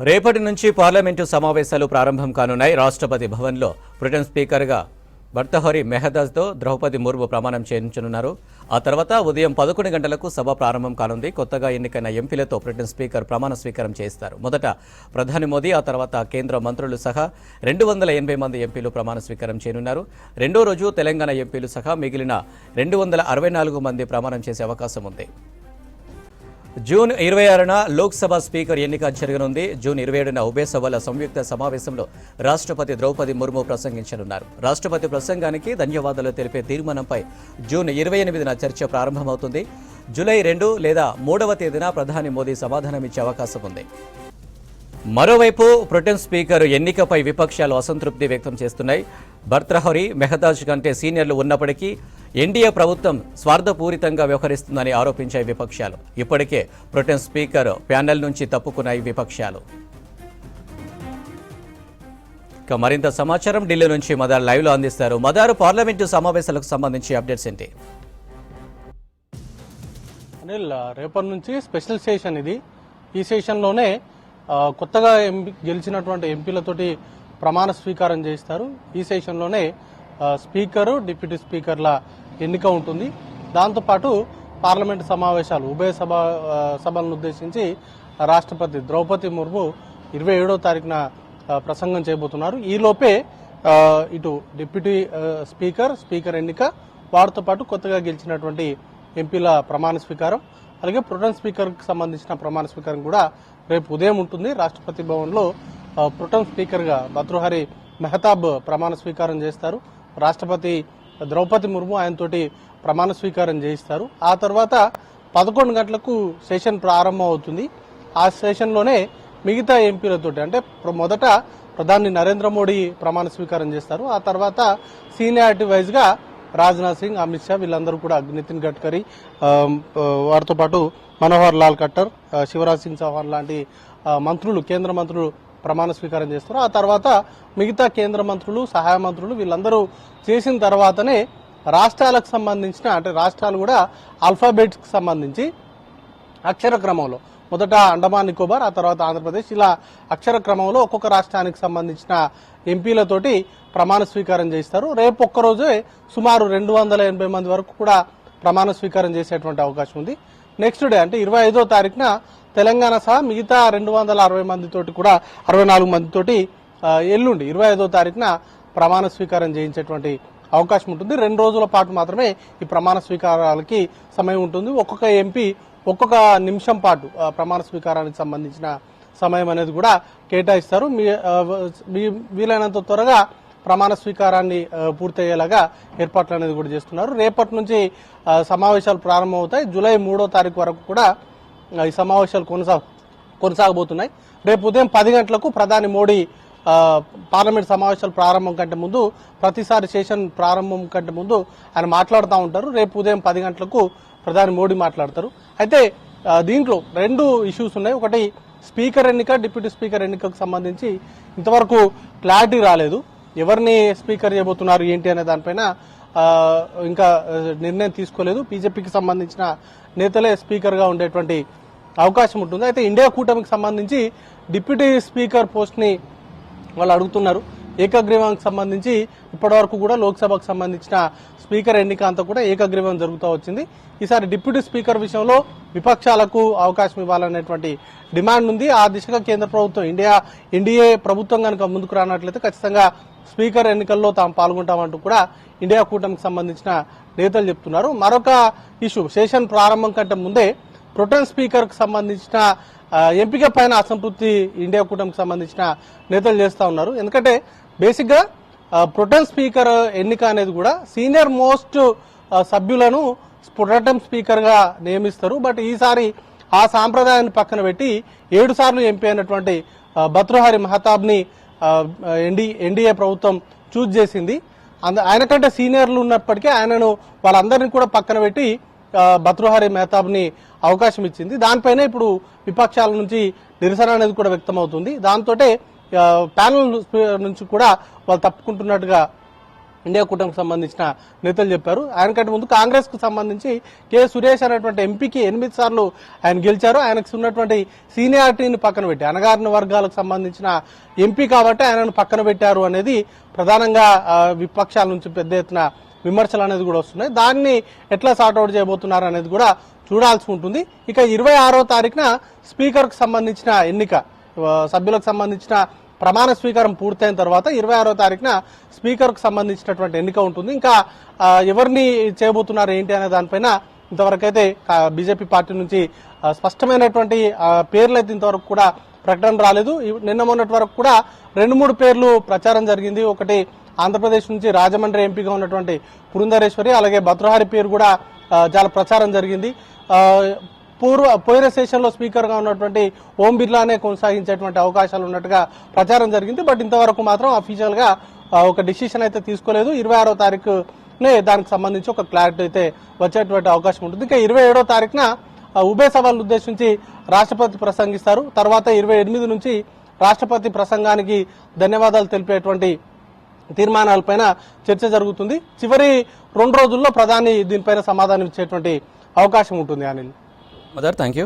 రేపటి నుంచి పార్లమెంటు సమావేశాలు ప్రారంభం కానున్నాయి. రాష్ట్రపతి భవన్లో బ్రిటన్ స్పీకర్గా భర్తహరి మెహదాజ్తో ద్రౌపది ముర్ము ప్రమాణం చేయించనున్నారు. ఆ తర్వాత ఉదయం 11 గంటలకు సభ ప్రారంభం కానుంది. కొత్తగా ఎన్నికైన ఎంపీలతో బ్రిటన్ స్పీకర్ ప్రమాణ స్వీకారం చేయిస్తారు. మొదట ప్రధాని మోదీ, ఆ తర్వాత కేంద్ర మంత్రులు సహా 280 మంది ఎంపీలు ప్రమాణ స్వీకారం చేయనున్నారు. రెండో రోజు తెలంగాణ ఎంపీలు సహా మిగిలిన 264 మంది ప్రమాణం చేసే అవకాశం ఉంది. జూన్ 26న లోక్సభ స్పీకర్ ఎన్నిక జరగనుంది. జూన్ 27న ఉభయ సభల సంయుక్త సమావేశంలో రాష్ట్రపతి ద్రౌపది ముర్ము ప్రసంగించనున్నారు. రాష్ట్రపతి ప్రసంగానికి ధన్యవాదాలు తెలిపే తీర్మానంపై జూన్ 28న చర్చ ప్రారంభమవుతుంది. జూలై 2 లేదా 3వ తేదీన ప్రధాని మోదీ సమాధానమిచ్చే అవకాశం ఉంది. మరోవైపు బ్రిటన్ స్పీకర్ ఎన్నికపై విపక్షాలు అసంతృప్తి వ్యక్తం చేస్తున్నాయి. భర్తహరి మెహదాజ్ కంటే సీనియర్లు ఉన్నప్పటికీ ఎన్డీఏ ప్రభుత్వం స్వార్థపూరితంగా వ్యవహరిస్తుందని ఆరోపించాయి విపక్షాలు. ఇప్పటికే బ్రిటన్ స్పీకర్ ప్యానెల్ నుంచి తప్పుకున్నాయి విపక్షాలు. ఇక మరింత సమాచారం ఢిల్లీ నుంచి మదార్ లైవ్లో అందిస్తారు. మదారు, పార్లమెంటు సమావేశాలకు సంబంధించి అప్డేట్స్ ఏంటి? అనిల్, రేపటి నుంచి స్పెషల్ సెషన్ ఇది. ఈ సెషన్లోనే కొత్తగా గెలిచినటువంటి ఎంపీలతోటి ప్రమాణ స్వీకారం చేస్తారు. ఈ సెషన్లోనే స్పీకరు, డిప్యూటీ స్పీకర్ల ఎన్నిక ఉంటుంది. దాంతోపాటు పార్లమెంటు సమావేశాలు ఉభయ సభలను ఉద్దేశించి రాష్ట్రపతి ద్రౌపది ముర్ము 27వ తారీఖున ప్రసంగం చేయబోతున్నారు. ఈలోపే ఇటు డిప్యూటీ స్పీకర్ ఎన్నిక, వారితో పాటు కొత్తగా గెలిచినటువంటి ఎంపీల ప్రమాణ స్వీకారం, అలాగే ప్రొటెం స్పీకర్కి సంబంధించిన ప్రమాణ స్వీకారం కూడా రేపు ఉదయం ఉంటుంది. రాష్ట్రపతి భవన్లో ప్రొటెం స్పీకర్గా భర్తృహరి మెహతాబ్ ప్రమాణ స్వీకారం చేస్తారు. రాష్ట్రపతి ద్రౌపది ముర్ము ఆయనతోటి ప్రమాణ స్వీకారం చేయిస్తారు. ఆ తర్వాత 11 గంటలకు సెషన్ ప్రారంభం అవుతుంది. ఆ సెషన్లోనే మిగతా ఎంపీలతోటి, అంటే మొదట ప్రధాని నరేంద్ర మోడీ ప్రమాణ స్వీకారం చేస్తారు. ఆ తర్వాత సీనియారిటీ వైజ్గా రాజ్నాథ్ సింగ్, అమిత్ షా, వీళ్ళందరూ కూడా, నితిన్ గడ్కరీ, వారితో పాటు మనోహర్ లాల్ ఖట్టర్, శివరాజ్ సింగ్ చౌహాన్ లాంటి మంత్రులు, కేంద్ర మంత్రులు ప్రమాణ స్వీకారం చేస్తారు. ఆ తర్వాత మిగతా కేంద్ర మంత్రులు, సహాయ మంత్రులు వీళ్ళందరూ చేసిన తర్వాతనే రాష్ట్రాలకు సంబంధించిన, అంటే రాష్ట్రాలు కూడా ఆల్ఫాబెట్స్కి సంబంధించి అక్షర క్రమంలో, మొదట అండమాన్ నికోబార్, ఆ తర్వాత ఆంధ్రప్రదేశ్, ఇలా అక్షర క్రమంలో ఒక్కొక్క రాష్ట్రానికి సంబంధించిన ఎంపీలతోటి ప్రమాణ స్వీకారం చేస్తారు. రేపు ఒక్కరోజే సుమారు 280 మంది వరకు కూడా ప్రమాణ స్వీకారం చేసేటువంటి అవకాశం ఉంది. నెక్స్ట్ డే అంటే 25వ తారీఖున తెలంగాణ సహా మిగతా 260 మందితోటి కూడా 64 మందితోటి ఎల్లుండి 25వ తారీఖున ప్రమాణ స్వీకారం చేయించేటువంటి అవకాశం ఉంటుంది. 2 రోజుల పాటు మాత్రమే ఈ ప్రమాణ స్వీకారాలకి సమయం ఉంటుంది. ఒక్కొక్క ఎంపీ ఒక్కొక్క నిమిషం పాటు ప్రమాణ స్వీకారానికి సంబంధించిన సమయం అనేది కూడా కేటాయిస్తారు. వీలైనంత త్వరగా ప్రమాణ స్వీకారాన్ని పూర్తయ్యేలాగా ఏర్పాట్లు అనేది కూడా చేస్తున్నారు. రేపటి నుంచి సమావేశాలు ప్రారంభమవుతాయి. జూలై 3వ తారీఖు వరకు కూడా ఈ సమావేశాలు కొనసాగబోతున్నాయి. రేపు ఉదయం 10 గంటలకు ప్రధాని మోడీ పార్లమెంట్ సమావేశాలు ప్రారంభం కంటే ముందు, ప్రతిసారి సెషన్ ప్రారంభం కంటే ముందు ఆయన మాట్లాడుతూ ఉంటారు. రేపు ఉదయం 10 గంటలకు ప్రధాని మోడీ మాట్లాడతారు. అయితే దీంట్లో 2 ఇష్యూస్ ఉన్నాయి. ఒకటి స్పీకర్ ఎన్నిక, డిప్యూటీ స్పీకర్ ఎన్నికకు సంబంధించి ఇంతవరకు క్లారిటీ రాలేదు. ఎవరిని స్పీకర్ చేయబోతున్నారు ఏంటి అనే దానిపైన ఇంకా నిర్ణయం తీసుకోలేదు. బీజేపీకి సంబంధించిన నేతలే స్పీకర్గా ఉండేటువంటి అవకాశం ఉంటుంది. అయితే ఇండియా కూటమికి సంబంధించి డిప్యూటీ స్పీకర్ పోస్ట్ని వాళ్ళు అడుగుతున్నారు. ఏకగ్రీవానికి సంబంధించి ఇప్పటివరకు కూడా లోక్సభకు సంబంధించిన స్పీకర్ ఎన్నిక అంతా కూడా ఏకగ్రీవం జరుగుతూ వచ్చింది. ఈసారి డిప్యూటీ స్పీకర్ విషయంలో విపక్షాలకు అవకాశం ఇవ్వాలనేటువంటి డిమాండ్ ఉంది. ఆ దిశగా కేంద్ర ప్రభుత్వం, ఎన్డీఏ ప్రభుత్వం కనుక ముందుకు రానట్లయితే ఖచ్చితంగా స్పీకర్ ఎన్నికల్లో తాము పాల్గొంటామంటూ కూడా ఇండియా కూటమికి సంబంధించిన నేతలు చెప్తున్నారు. మరొక ఇష్యూ, సెషన్ ప్రారంభం కంటే ముందే ప్రొటెం స్పీకర్కి సంబంధించిన ఎంపిక పైన అసంతృప్తి ఇండియా కూటమికి సంబంధించిన నేతలు చేస్తూ ఉన్నారు. ఎందుకంటే బేసిక్గా ప్రొటెం స్పీకర్ ఎన్నిక అనేది కూడా సీనియర్ మోస్ట్ సభ్యులను ప్రొటెం స్పీకర్గా నియమిస్తారు. బట్ ఈసారి ఆ సాంప్రదాయాన్ని పక్కన పెట్టి 7 సార్లు ఎంపీ అయినటువంటి భర్తృహరి మెహతాబ్ని ఎన్డీఏ ప్రభుత్వం చూజ్ చేసింది. ఆయన కంటే సీనియర్లు ఉన్నప్పటికీ ఆయనను వాళ్ళందరినీ కూడా పక్కన పెట్టి భర్తృహరి మెహతాబ్ని అవకాశం ఇచ్చింది. దానిపైన ఇప్పుడు విపక్షాల నుంచి నిరసన అనేది కూడా వ్యక్తమవుతుంది. దాంతో ప్యానెల్ నుంచి కూడా వాళ్ళు తప్పుకుంటున్నట్టుగా ఇండియా కూటమికి సంబంధించిన నేతలు చెప్పారు. ఆయనకంటే ముందు కాంగ్రెస్ కు సంబంధించి కె సురేష్ అనేటువంటి ఎంపీకి 8 సార్లు ఆయన గెలిచారు. ఆయనకు ఉన్నటువంటి సీనియారిటీని పక్కన పెట్టి అణగారిన వర్గాలకు సంబంధించిన ఎంపీ కాబట్టి ఆయనను పక్కన పెట్టారు అనేది ప్రధానంగా విపక్షాల నుంచి పెద్ద ఎత్తున విమర్శలు అనేది కూడా వస్తున్నాయి. దాన్ని ఎట్లా సార్ట్అవుట్ చేయబోతున్నారు అనేది కూడా చూడాల్సి ఉంటుంది. ఇక 26వ తారీఖున స్పీకర్ కు సంబంధించిన ఎన్నిక, సభ్యులకు సంబంధించిన ప్రమాణ స్వీకారం పూర్తయిన తర్వాత 26వ తారీఖున స్పీకర్ కు సంబంధించినటువంటి ఎన్నిక ఉంటుంది. ఇంకా ఎవరిని చేయబోతున్నారు ఏంటి అనే దానిపైన ఇంతవరకు అయితే బీజేపీ పార్టీ నుంచి స్పష్టమైనటువంటి పేర్లు అయితే ఇంతవరకు కూడా ప్రకటన రాలేదు. నిన్న మొన్నటి వరకు కూడా 2-3 పేర్లు ప్రచారం జరిగింది. ఒకటి ఆంధ్రప్రదేశ్ నుంచి రాజమండ్రి ఎంపీగా ఉన్నటువంటి పురంధరేశ్వరి, అలాగే భద్రహారి పేరు కూడా చాలా ప్రచారం జరిగింది. పోయిన సెషన్ లో స్పీకర్ గా ఉన్నటువంటి ఓం బిర్లానే కొనసాగించేటువంటి అవకాశాలు ఉన్నట్టుగా ప్రచారం జరిగింది. బట్ ఇంతవరకు మాత్రం అఫీషియల్ గా ఒక డిసిషన్ అయితే తీసుకోలేదు. 26వ తారీఖునే దానికి సంబంధించి ఒక క్లారిటీ అయితే వచ్చేటువంటి అవకాశం ఉంటుంది. ఇక 27వ తారీఖున ఉభయ సభలను ఉద్దేశించి రాష్ట్రపతి ప్రసంగిస్తారు. తర్వాత 28 నుంచి రాష్ట్రపతి ప్రసంగానికి ధన్యవాదాలు తెలిపేటువంటి తీర్మానాలపైన చర్చ జరుగుతుంది. చివరి 2 రోజుల్లో ప్రధాని దీనిపైన సమాధానం ఇచ్చేటువంటి అవకాశం ఉంటుంది. Anil mother, thank you.